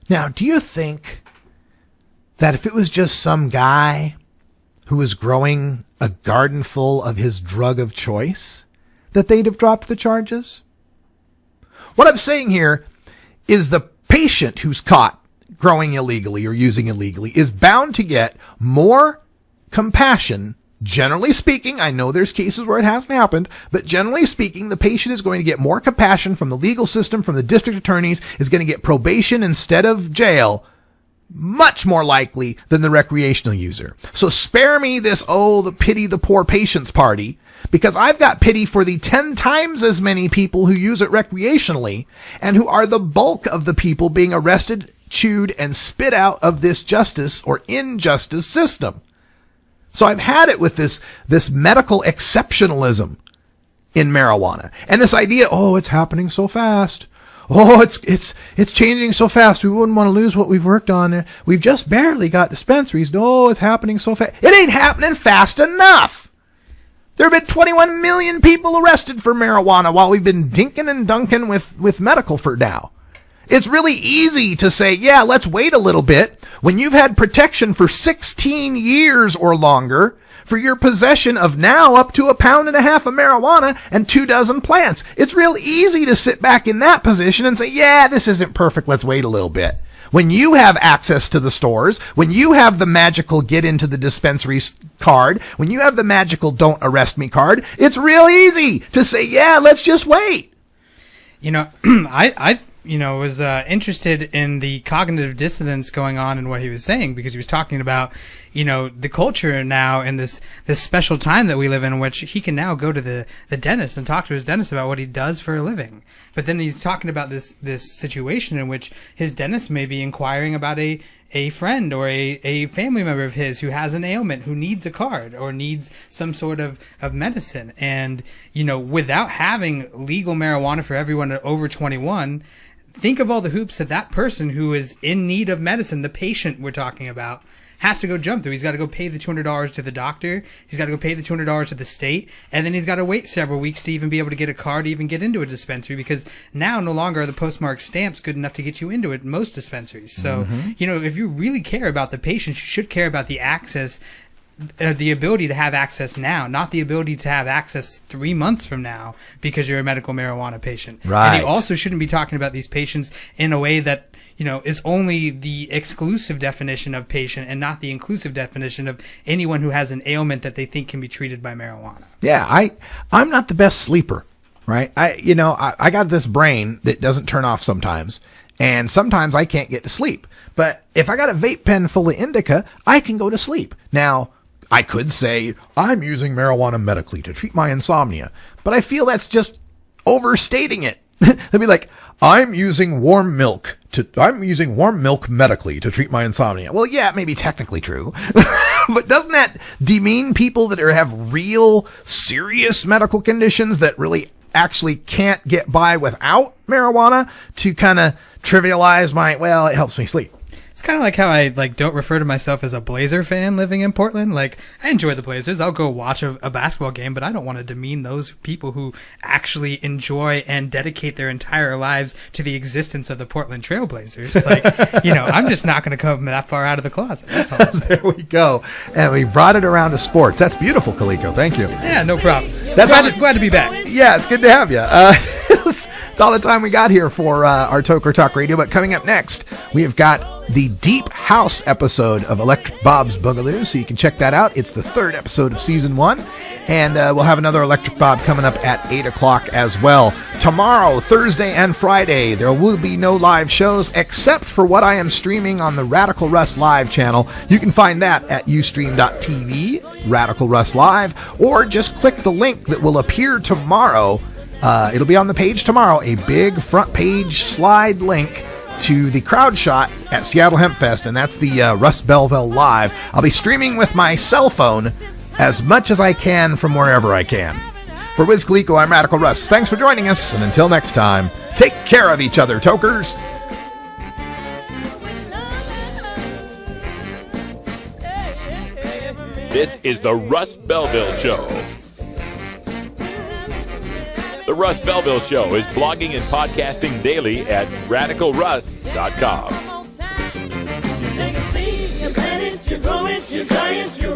Now, do you think that if it was just some guy who was growing a garden full of his drug of choice, that they'd have dropped the charges? What I'm saying here is the patient who's caught growing illegally or using illegally is bound to get more compassion. Generally speaking, I know there's cases where it hasn't happened, but generally speaking, the patient is going to get more compassion from the legal system, from the district attorneys, is going to get probation instead of jail, much more likely than the recreational user. So spare me this, the pity the poor patients party, because I've got pity for the 10 times as many people who use it recreationally and who are the bulk of the people being arrested, chewed, and spit out of this justice or injustice system. So I've had it with this medical exceptionalism in marijuana. And this idea, it's happening so fast. It's changing so fast. We wouldn't want to lose what we've worked on. We've just barely got dispensaries. No, it's happening so fast. It ain't happening fast enough. There have been 21 million people arrested for marijuana while we've been dinking and dunking with medical for now. It's really easy to say, yeah, let's wait a little bit when you've had protection for 16 years or longer for your possession of now up to 1.5 pounds of marijuana and 24 plants. It's real easy to sit back in that position and say, yeah, this isn't perfect. Let's wait a little bit. When you have access to the stores, when you have the magical get into the dispensary card, when you have the magical don't arrest me card, it's real easy to say, yeah, let's just wait. I was interested in the cognitive dissonance going on in what he was saying, because he was talking about, the culture now in this special time that we live in which he can now go to the dentist and talk to his dentist about what he does for a living. But then he's talking about this situation in which his dentist may be inquiring about a friend or a family member of his who has an ailment, who needs a card or needs some sort of medicine. And, without having legal marijuana for everyone over 21, think of all the hoops that person who is in need of medicine, the patient we're talking about, has to go jump through. He's got to go pay the $200 to the doctor. He's got to go pay the $200 to the state. And then he's got to wait several weeks to even be able to get a card, to even get into a dispensary, because now no longer are the postmark stamps good enough to get you into it in most dispensaries. So, if you really care about the patient, you should care about the access, the ability to have access now, not the ability to have access 3 months from now because you're a medical marijuana patient. Right. And you also shouldn't be talking about these patients in a way that, is only the exclusive definition of patient and not the inclusive definition of anyone who has an ailment that they think can be treated by marijuana. Yeah, I'm not the best sleeper, right? I got this brain that doesn't turn off sometimes, and sometimes I can't get to sleep. But if I got a vape pen full of indica, I can go to sleep. Now, I could say, I'm using marijuana medically to treat my insomnia, but I feel that's just overstating it. They'd be like, I'm using warm milk medically to treat my insomnia. Well, yeah, it may be technically true, but doesn't that demean people that have real serious medical conditions that really actually can't get by without marijuana, to kind of trivialize it helps me sleep? It's kind of like how I don't refer to myself as a Blazer fan living in Portland. I enjoy the Blazers. I'll go watch a basketball game, but I don't want to demean those people who actually enjoy and dedicate their entire lives to the existence of the Portland Trail Blazers. I'm just not going to come that far out of the closet. That's all I'm saying. There we go. And we brought it around to sports. That's beautiful, Kaliko. Thank you. Yeah, no problem. Glad to be back. Yeah, it's good to have you. It's all the time we got here for our Toker Talk Radio. But coming up next, we have got the Deep House episode of Electric Bob's Boogaloo, so you can check that out. It's the 3rd episode of Season 1, and we'll have another Electric Bob coming up at 8 o'clock as well. Tomorrow, Thursday and Friday, there will be no live shows except for what I am streaming on the Radical Russ Live channel. You can find that at ustream.tv, Radical Russ Live, or just click the link that will appear tomorrow. It'll be on the page tomorrow, a big front page slide link to the crowd shot at Seattle Hemp Fest, and that's the Russ Belville Live. I'll be streaming with my cell phone as much as I can from wherever I can. For Wiz Khalico, I'm Radical Russ. Thanks for joining us, and until next time, take care of each other, Tokers. This is the Russ Belville Show. The Russ Belville Show is blogging and podcasting daily at radicalruss.com. You take a seed, you plant it, you grow it, you dry it, you